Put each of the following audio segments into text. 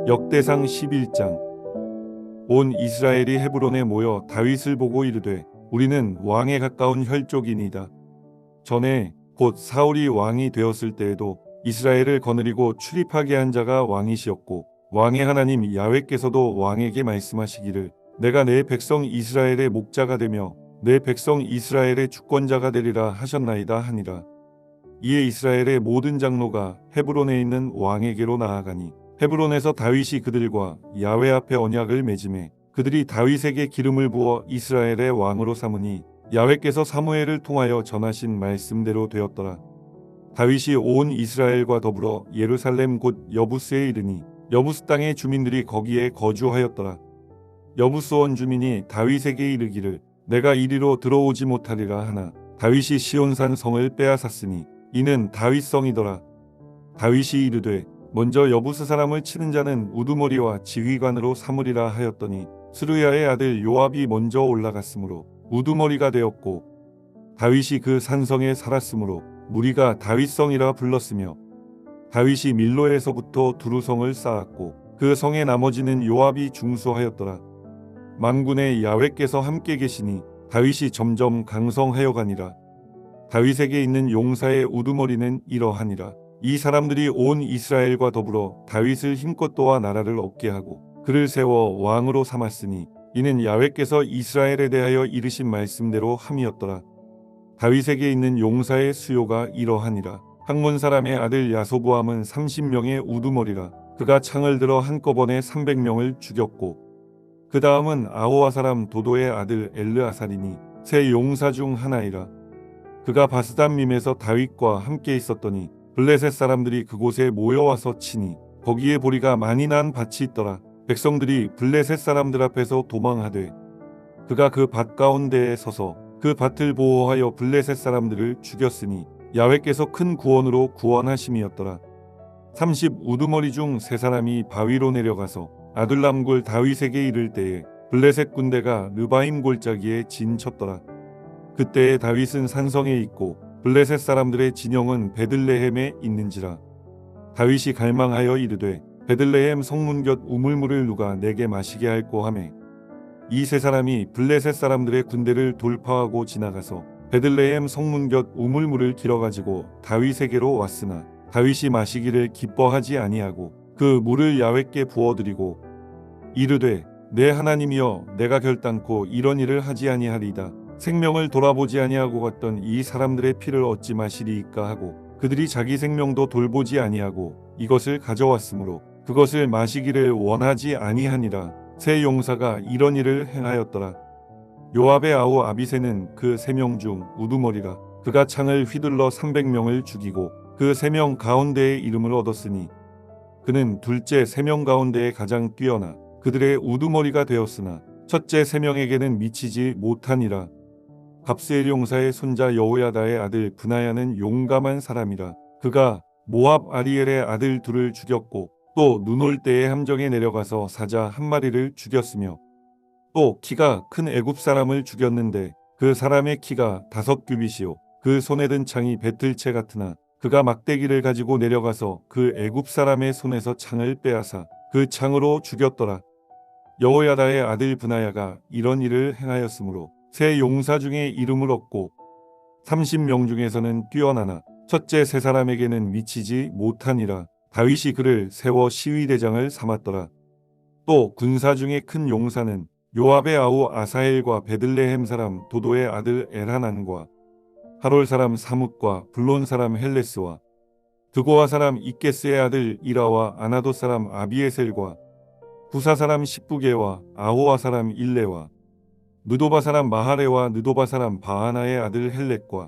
역대상 11장. 온 이스라엘이 헤브론에 모여 다윗을 보고 이르되 우리는 왕에 가까운 혈족이니이다. 전에 곧 사울이 왕이 되었을 때에도 이스라엘을 거느리고 출입하게 한 자가 왕이시었고 왕의 하나님 야훼께서도 왕에게 말씀하시기를 내가 내 백성 이스라엘의 목자가 되며 내 백성 이스라엘의 주권자가 되리라 하셨나이다 하니라. 이에 이스라엘의 모든 장로가 헤브론에 있는 왕에게로 나아가니 헤브론에서 다윗이 그들과 야훼 앞에 언약을 맺음에 그들이 다윗에게 기름을 부어 이스라엘의 왕으로 삼으니 야훼께서 사무엘을 통하여 전하신 말씀대로 되었더라. 다윗이 온 이스라엘과 더불어 예루살렘 곧 여부스에 이르니 여부스 땅의 주민들이 거기에 거주하였더라. 여부스 온 주민이 다윗에게 이르기를 내가 이리로 들어오지 못하리라 하나 다윗이 시온산 성을 빼앗았으니 이는 다윗 성이더라. 다윗이 이르되 먼저 여부스 사람을 치는 자는 우두머리와 지휘관으로 삼으리라 하였더니 스루야의 아들 요압이 먼저 올라갔으므로 우두머리가 되었고 다윗이 그 산성에 살았으므로 무리가 다윗성이라 불렀으며 다윗이 밀로에서부터 두루성을 쌓았고 그 성의 나머지는 요압이 중수하였더라. 만군의 야훼께서 함께 계시니 다윗이 점점 강성하여 가니라. 다윗에게 있는 용사의 우두머리는 이러하니라. 이 사람들이 온 이스라엘과 더불어 다윗을 힘껏 도와 나라를 얻게 하고 그를 세워 왕으로 삼았으니 이는 야훼께서 이스라엘에 대하여 이르신 말씀대로 함이었더라. 다윗에게 있는 용사의 수요가 이러하니라. 학몬 사람의 아들 야소부암은 30명의 우두머리라. 그가 창을 들어 한꺼번에 300명을 죽였고 그 다음은 아호와 사람 도도의 아들 엘르아살이니 세 용사 중 하나이라. 그가 바스단밈에서 다윗과 함께 있었더니 블레셋 사람들이 그곳에 모여와서 치니 거기에 보리가 많이 난 밭이 있더라. 백성들이 블레셋 사람들 앞에서 도망하되 그가 그 밭 가운데에 서서 그 밭을 보호하여 블레셋 사람들을 죽였으니 야훼께서 큰 구원으로 구원하심이었더라. 30 우두머리 중 세 사람이 바위로 내려가서 아둘람굴 다윗에게 이를 때에 블레셋 군대가 르바임 골짜기에 진쳤더라. 그때에 다윗은 산성에 있고 블레셋 사람들의 진영은 베들레헴에 있는지라. 다윗이 갈망하여 이르되 베들레헴 성문 곁 우물물을 누가 내게 마시게 할꼬 하매 이 세 사람이 블레셋 사람들의 군대를 돌파하고 지나가서 베들레헴 성문 곁 우물물을 길어가지고 다윗에게로 왔으나 다윗이 마시기를 기뻐하지 아니하고 그 물을 야훼께 부어드리고 이르되 내 하나님이여 내가 결단코 이런 일을 하지 아니하리이다. 생명을 돌아보지 아니하고 갔던 이 사람들의 피를 얻지 마시리이까 하고 그들이 자기 생명도 돌보지 아니하고 이것을 가져왔으므로 그것을 마시기를 원하지 아니하니라. 세 용사가 이런 일을 행하였더라. 요압의 아우 아비새는 그 3명 중 우두머리라. 그가 창을 휘둘러 300명을 죽이고 그 3명 가운데에 이름을 얻었으니 그는 둘째 3명 가운데에 가장 뛰어나 그들의 우두머리가 되었으나 첫째 3명에게는 미치지 못하니라. 갑스엘 용사의 손자 여호야다의 아들 브나야는 용감한 사람이라. 그가 모압 아리엘의 아들 둘을 죽였고 또 눈 올 때에 함정에 내려가서 사자 한 마리를 죽였으며 또 키가 큰 애굽 사람을 죽였는데 그 사람의 키가 5규빗이요 그 손에 든 창이 배틀채 같으나 그가 막대기를 가지고 내려가서 그 애굽 사람의 손에서 창을 빼앗아 그 창으로 죽였더라. 여호야다의 아들 브나야가 이런 일을 행하였으므로 세 용사 중에 이름을 얻고 30명 중에서는 뛰어나나 첫째 세 사람에게는 미치지 못하니라. 다윗이 그를 세워 시위대장을 삼았더라. 또 군사 중에 큰 용사는 요압의 아우 아사엘과 베들레헴 사람 도도의 아들 엘하난과 하롤 사람 사뭇과 블론 사람 헬레스와 드고아 사람 이게스의 아들 이라와 아나도 사람 아비에셀과 부사 사람 십부게와 아호와 사람 일레와 느도바 사람 마하레와 느도바 사람 바하나의 아들 헬렉과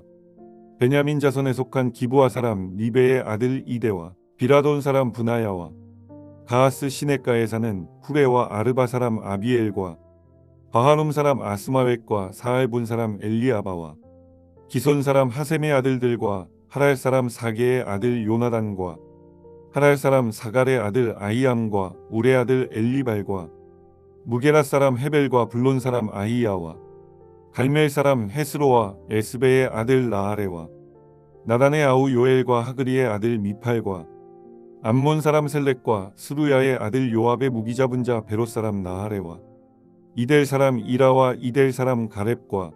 베냐민 자손에 속한 기브아 사람 리베의 아들 이데와 비라돈 사람 브나야와 가하스 시냇가에 사는 후레와 아르바 사람 아비엘과 바하눔 사람 아스마웻과 사알본 사람 엘리아바와 기손 사람 하셈의 아들들과 하랄 사람 사게의 아들 요나단과 하랄 사람 사갈의 아들 아히암과 우레 아들 엘리발과 무게라 사람 헤벨과 블론 사람 아히야와 갈멜 사람 헤스로와 에스베의 아들 나아레와 나단의 아우 요엘과 하그리의 아들 미팔과 암몬 사람 셀렉과 스루야의 아들 요압의 무기 잡은 자 베롯 사람 나하레와 이델 사람 이라와 이델 사람 가렙과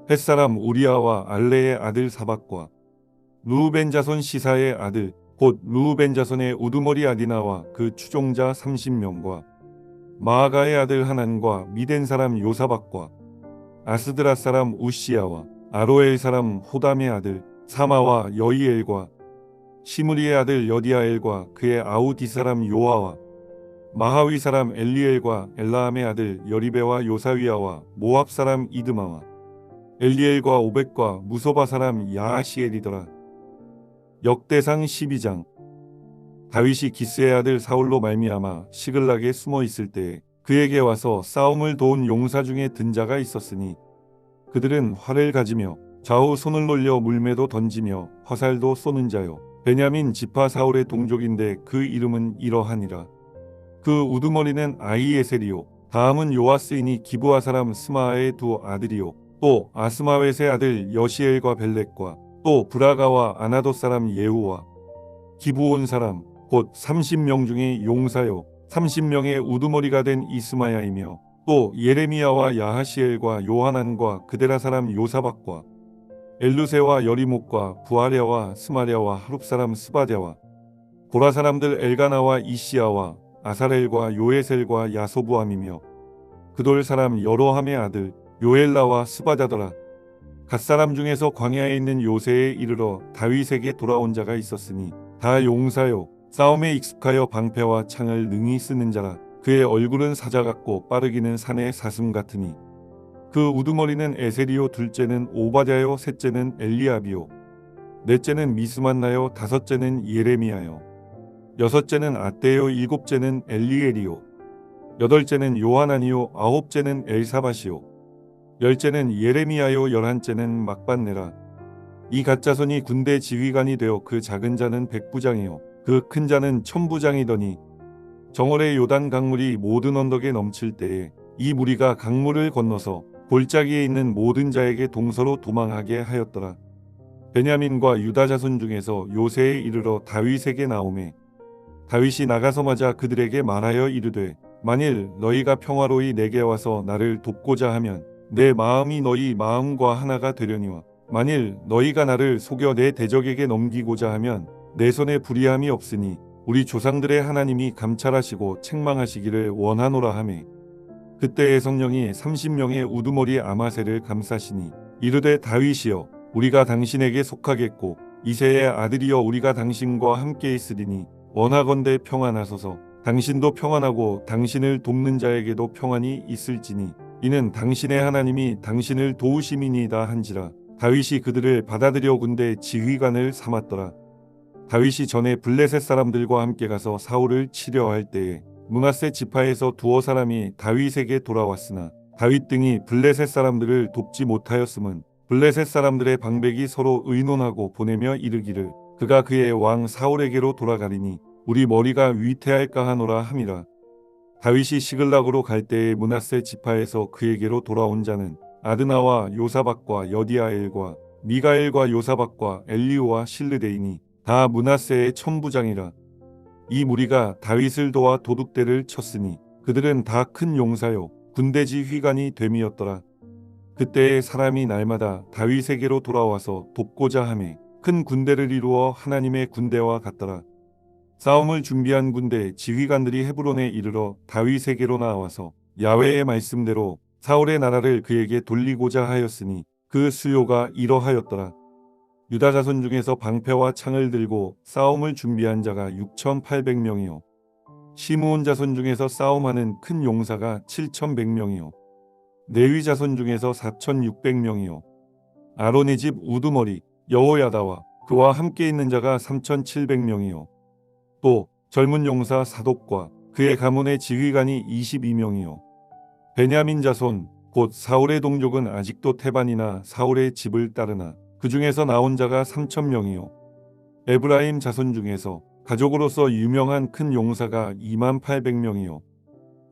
헷 사람 우리아와 알레의 아들 사박과 루우벤 자손 시사의 아들 곧 루우벤 자손의 우두머리 아디나와 그 추종자 30명과 마아가의 아들 하난과 미덴 사람 요사박과 아스드라 사람 우시야와 아로엘 사람 호담의 아들 사마와 여이엘과 시므리의 아들 여디아엘과 그의 아우디 사람 요아와 마하위 사람 엘리엘과 엘라함의 아들 여리베와 요사위아와 모압 사람 이드마와 엘리엘과 오벳과 무소바 사람 야하시엘이더라. 역대상 12장. 다윗이 기스의 아들 사울로 말미암아 시글락에 숨어 있을 때에 그에게 와서 싸움을 도운 용사 중에 든 자가 있었으니 그들은 활을 가지며 좌우 손을 놀려 물매도 던지며 화살도 쏘는 자요 베냐민 지파 사울의 동족인데 그 이름은 이러하니라. 그 우두머리는 아히에셀이요 다음은 요아스이니 기브아 사람 스마아의 두 아들이요 또 아스마웻의 아들 여시엘과 벨렉과 또 브라가와 아나도 사람 예후와 기브온 사람 곧 30명 중에 용사요 30명의 우두머리가 된 이스마야이며 또 예레미야와 야하시엘과 요하난과 그데라 사람 요사박과 엘루세와 여리목과 부아랴와 스마랴와 하룹 사람 스바랴와 고라 사람들 엘가나와 이시야와 아사렐과 요에셀과 야소부함이며 그돌 사람 여로함의 아들 요엘라와 스바자더라. 갓사람 중에서 광야에 있는 요새에 이르러 다윗에게 돌아온 자가 있었으니 다 용사요 싸움에 익숙하여 방패와 창을 능히 쓰는 자라. 그의 얼굴은 사자 같고 빠르기는 산의 사슴 같으니 그 우두머리는 에셀이요 둘째는 오바댜요 셋째는 엘리압이요 넷째는 미스만나요 다섯째는 예레미야요 여섯째는 아떼요 일곱째는 엘리엘이요 여덟째는 요하나니요 아홉째는 엘사밧이요 열째는 예레미야요 열한째는 막반네라. 이 갓자손이 군대 지휘관이 되어 그 작은 자는 백부장이요 그 큰 자는 천부장이더니 정월의 요단 강물이 모든 언덕에 넘칠 때에 이 무리가 강물을 건너서 골짜기에 있는 모든 자에게 동서로 도망하게 하였더라. 베냐민과 유다 자손 중에서 요새에 이르러 다윗에게 나오매 다윗이 나가서마자 그들에게 말하여 이르되 만일 너희가 평화로이 내게 와서 나를 돕고자 하면 내 마음이 너희 마음과 하나가 되려니와 만일 너희가 나를 속여 내 대적에게 넘기고자 하면 내 손에 불의함이 없으니 우리 조상들의 하나님이 감찰하시고 책망하시기를 원하노라 하매 그때의 성령이 30명의 우두머리 아마새를 감싸시니 이르되 다윗이여 우리가 당신에게 속하겠고 이새의 아들이여 우리가 당신과 함께 있으리니 원하건대 평안하소서. 당신도 평안하고 당신을 돕는 자에게도 평안이 있을지니 이는 당신의 하나님이 당신을 도우심이니이다 한지라. 다윗이 그들을 받아들여 군대 지휘관을 삼았더라. 다윗이 전에 블레셋 사람들과 함께 가서 사울을 치려 할 때에 므낫세 지파에서 두어 사람이 다윗에게 돌아왔으나 다윗 등이 블레셋 사람들을 돕지 못하였음은 블레셋 사람들의 방백이 서로 의논하고 보내며 이르기를 그가 그의 왕 사울에게로 돌아가리니 우리 머리가 위태할까 하노라 함이라. 다윗이 시글락으로 갈 때에 므낫세 지파에서 그에게로 돌아온 자는 아드나와 요사박과 여디아엘과 미가엘과 요사박과 엘리우와 실르데이니 다 므낫세의 천부장이라. 이 무리가 다윗을 도와 도둑대를 쳤으니 그들은 다 큰 용사요 군대지 휘관이 됨이었더라. 그때에 사람이 날마다 다윗에게로 돌아와서 돕고자 하매 큰 군대를 이루어 하나님의 군대와 같더라. 싸움을 준비한 군대 지휘관들이 헤브론에 이르러 다윗에게로 나와서 야훼의 말씀대로 사울의 나라를 그에게 돌리고자 하였으니 그 수요가 이러하였더라. 유다 자손 중에서 방패와 창을 들고 싸움을 준비한 자가 6,800명이요 시므온 자손 중에서 싸움하는 큰 용사가 7,100명이요 레위 자손 중에서 4,600명이요 아론의 집 우두머리 여호야다와 그와 함께 있는 자가 3,700명이요 또 젊은 용사 사독과 그의 가문의 지휘관이 22명이요 베냐민 자손 곧 사울의 동족은 아직도 태반이나 사울의 집을 따르나 그 중에서 나온 자가 3,000명이요 에브라임 자손 중에서 가족으로서 유명한 큰 용사가 28,000명이요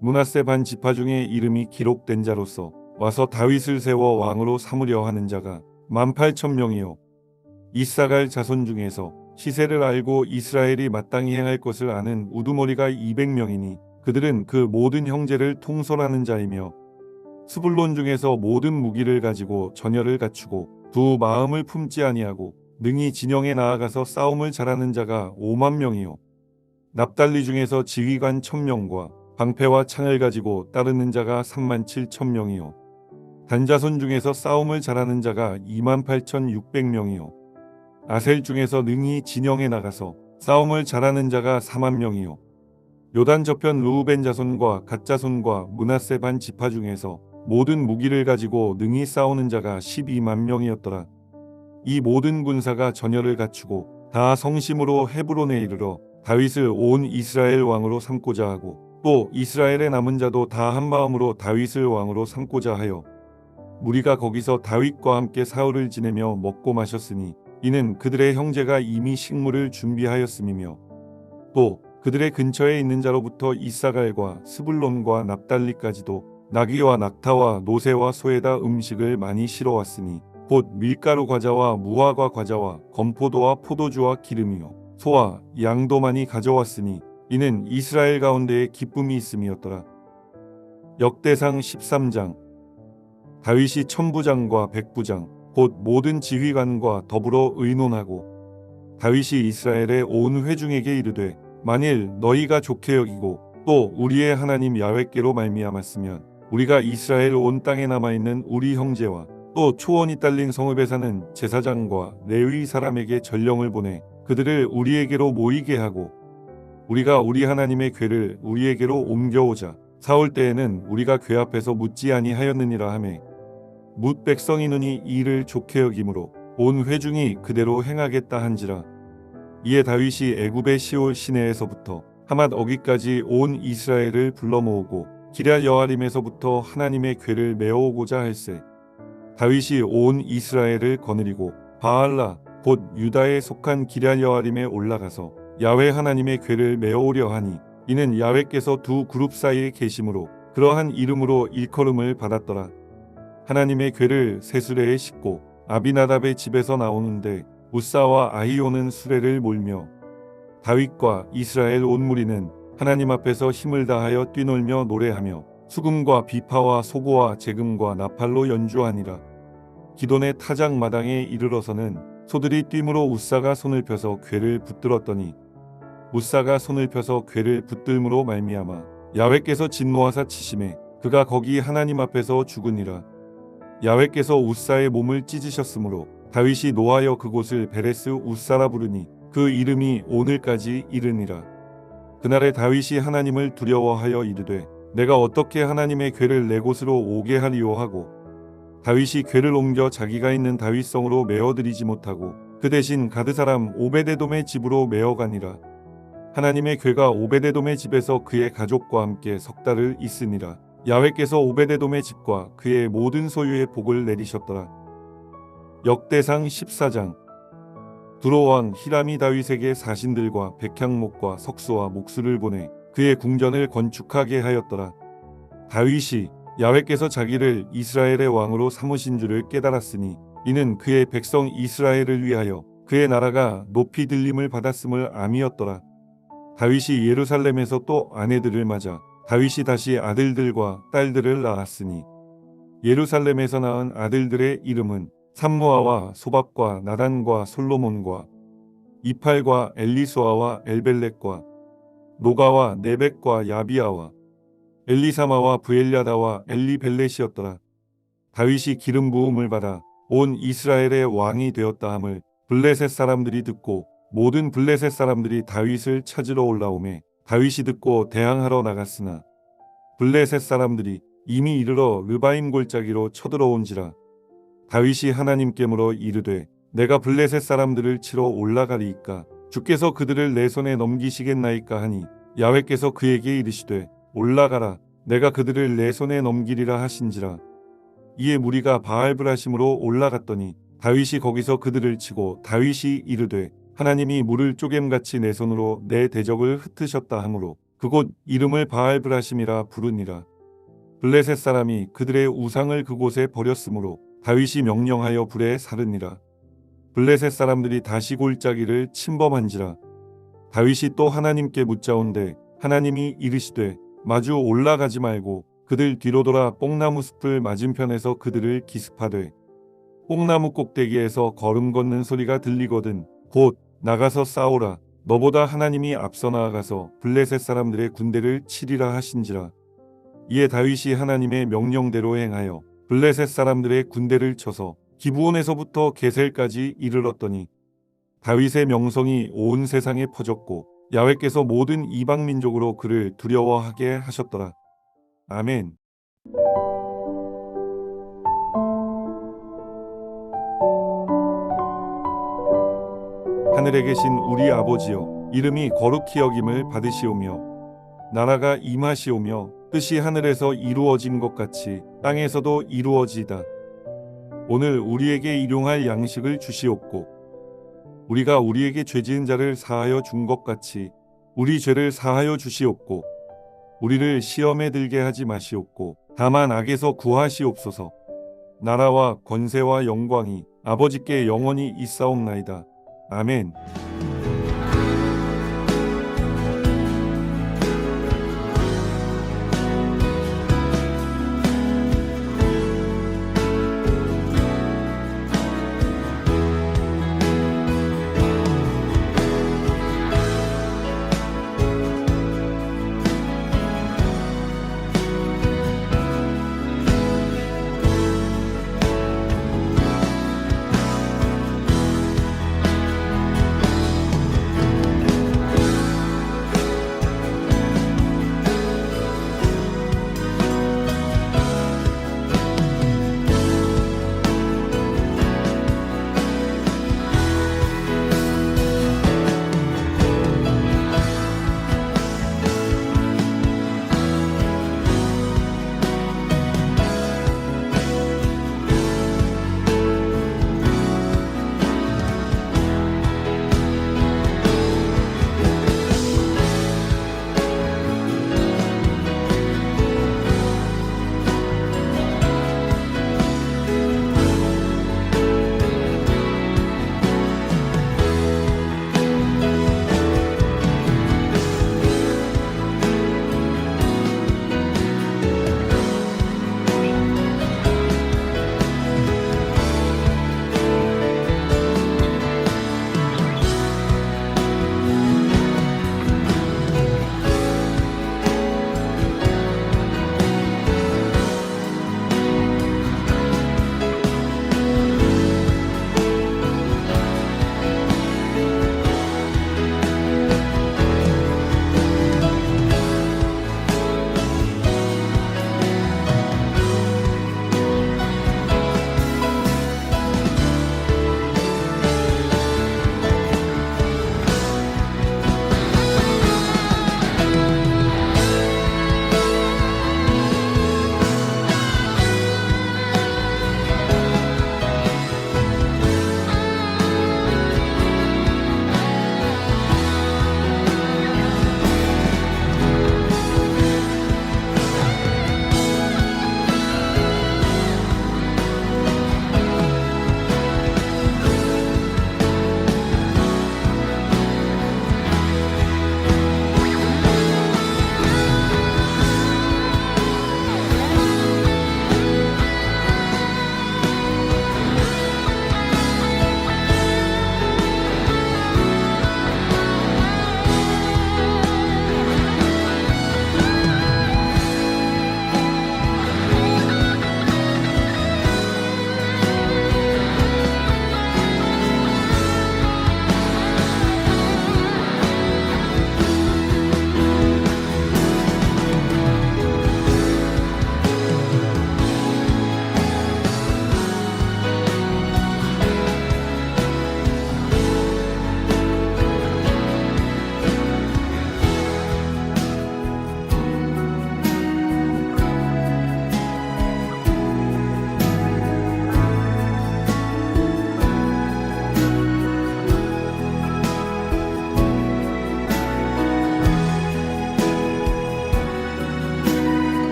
므낫세 반 지파 중에 이름이 기록된 자로서 와서 다윗을 세워 왕으로 삼으려 하는 자가 18,000명이요 이사갈 자손 중에서 시세를 알고 이스라엘이 마땅히 행할 것을 아는 우두머리가 200명이니 그들은 그 모든 형제를 통솔하는 자이며 스불론 중에서 모든 무기를 가지고 전열을 갖추고 두 마음을 품지 아니하고 능히 진영에 나아가서 싸움을 잘하는 자가 5만 명이요 납달리 중에서 지휘관 1000명과 방패와 창을 가지고 따르는 자가 3만 7천 명이요 단자손 중에서 싸움을 잘하는 자가 2만 8,600명이요 아셀 중에서 능히 진영에 나가서 싸움을 잘하는 자가 4만 명이요 요단 저편 르우벤 자손과 갓 자손과 므낫세 반 지파 중에서 모든 무기를 가지고 능히 싸우는 자가 12만 명이었더라. 이 모든 군사가 전열을 갖추고 다 성심으로 헤브론에 이르러 다윗을 온 이스라엘 왕으로 삼고자 하고 또 이스라엘의 남은 자도 다 한마음으로 다윗을 왕으로 삼고자 하여 무리가 거기서 다윗과 함께 사흘을 지내며 먹고 마셨으니 이는 그들의 형제가 이미 식물을 준비하였음이며 또 그들의 근처에 있는 자로부터 이사갈과 스불론과 납달리까지도 나귀와 낙타와 노새와 소에다 음식을 많이 실어왔으니 곧 밀가루 과자와 무화과 과자와 건포도와 포도주와 기름이요 소와 양도 많이 가져왔으니 이는 이스라엘 가운데에 기쁨이 있음이었더라. 역대상 13장 다윗이 천부장과 백부장 곧 모든 지휘관과 더불어 의논하고 다윗이 이스라엘의 온 회중에게 이르되 만일 너희가 좋게 여기고 또 우리의 하나님 야훼께로 말미암았으면 우리가 이스라엘 온 땅에 남아있는 우리 형제와 또 초원이 딸린 성읍에 사는 제사장과 레위 사람에게 전령을 보내 그들을 우리에게로 모이게 하고 우리가 우리 하나님의 궤를 우리에게로 옮겨오자 사올 때에는 우리가 궤 앞에서 묻지 아니하였느니라 하매 뭇 백성이 눈이 이를 좋게 여김으로 온 회중이 그대로 행하겠다 한지라. 이에 다윗이 애굽의 시올 시내에서부터 하맛 어기까지 온 이스라엘을 불러 모으고 기럇 여아림에서부터 하나님의 궤를 메어오고자 할세 다윗이 온 이스라엘을 거느리고 바알라 곧 유다에 속한 기럇 여아림에 올라가서 야훼 하나님의 궤를 메어오려 하니 이는 야훼께서 두 그룹 사이에 계심으로 그러한 이름으로 일컬음을 받았더라. 하나님의 궤를 세수레에 싣고 아비나답의 집에서 나오는데 우사와 아히오는 수레를 몰며 다윗과 이스라엘 온 무리는 하나님 앞에서 힘을 다하여 뛰놀며 노래하며 수금과 비파와 소고와 재금과 나팔로 연주하니라. 기돈의 타작 마당에 이르러서는 소들이 뛰므로 우사가 손을 펴서 궤를 붙들었더니 우사가 손을 펴서 궤를 붙들므로 말미암아 야훼께서 진노하사 치심에 그가 거기 하나님 앞에서 죽으니라. 야훼께서 우사의 몸을 찢으셨으므로 다윗이 노하여 그곳을 베레스 우사라 부르니 그 이름이 오늘까지 이르니라. 그날에 다윗이 하나님을 두려워하여 이르되 내가 어떻게 하나님의 궤를 내 곳으로 오게 하리요 하고 다윗이 궤를 옮겨 자기가 있는 다윗성으로 메어드리지 못하고 그 대신 가드 사람 오베데돔의 집으로 메어가니라. 하나님의 궤가 오베데돔의 집에서 그의 가족과 함께 석 달을 있으니라. 야훼께서 오베데돔의 집과 그의 모든 소유의 복을 내리셨더라. 역대상 14장 두로왕 히람이 다윗에게 사신들과 백향목과 석수와 목수를 보내 그의 궁전을 건축하게 하였더라. 다윗이 야훼께서 자기를 이스라엘의 왕으로 삼으신 줄을 깨달았으니 이는 그의 백성 이스라엘을 위하여 그의 나라가 높이 들림을 받았음을 암이었더라. 다윗이 예루살렘에서 또 아내들을 맞아 다윗이 다시 아들들과 딸들을 낳았으니 예루살렘에서 낳은 아들들의 이름은 삼무아와 소박과 나단과 솔로몬과 이팔과 엘리수아와 엘벨렉과 노가와 네벡과 야비아와 엘리사마와 부엘야다와 엘리벨렛이었더라. 다윗이 기름 부음을 받아 온 이스라엘의 왕이 되었다 함을 블레셋 사람들이 듣고 모든 블레셋 사람들이 다윗을 찾으러 올라오매 다윗이 듣고 대항하러 나갔으나 블레셋 사람들이 이미 이르러 르바임 골짜기로 쳐들어온지라. 다윗이 하나님께 물어 이르되 내가 블레셋 사람들을 치러 올라가리이까 주께서 그들을 내 손에 넘기시겠나이까 하니 야훼께서 그에게 이르시되 올라가라 내가 그들을 내 손에 넘기리라 하신지라. 이에 무리가 바알브라심으로 올라갔더니 다윗이 거기서 그들을 치고 다윗이 이르되 하나님이 물을 쪼갰같이 내 손으로 내 대적을 흩으셨다 하므로 그곳 이름을 바알브라심이라 부르니라. 블레셋 사람이 그들의 우상을 그곳에 버렸으므로 다윗이 명령하여 불에 사르니라. 블레셋 사람들이 다시 골짜기를 침범한지라. 다윗이 또 하나님께 묻자온대 하나님이 이르시되 마주 올라가지 말고 그들 뒤로 돌아 뽕나무 숲을 맞은편에서 그들을 기습하되 뽕나무 꼭대기에서 걸음 걷는 소리가 들리거든 곧 나가서 싸우라. 너보다 하나님이 앞서 나아가서 블레셋 사람들의 군대를 치리라 하신지라. 이에 다윗이 하나님의 명령대로 행하여 블레셋 사람들의 군대를 쳐서 기브온에서부터 게셀까지 이르렀더니 다윗의 명성이 온 세상에 퍼졌고 야훼께서 모든 이방 민족으로 그를 두려워하게 하셨더라. 아멘. 하늘에 계신 우리 아버지여, 이름이 거룩히 여김을 받으시오며 나라가 임하시오며 뜻이 하늘에서 이루어진 것 같이 땅에서도 이루어지이다. 오늘 우리에게 일용할 양식을 주시옵고 우리가 우리에게 죄지은 자를 사하여 준 것 같이 우리 죄를 사하여 주시옵고 우리를 시험에 들게 하지 마시옵고 다만 악에서 구하시옵소서. 나라와 권세와 영광이 아버지께 영원히 있사옵나이다. 아멘.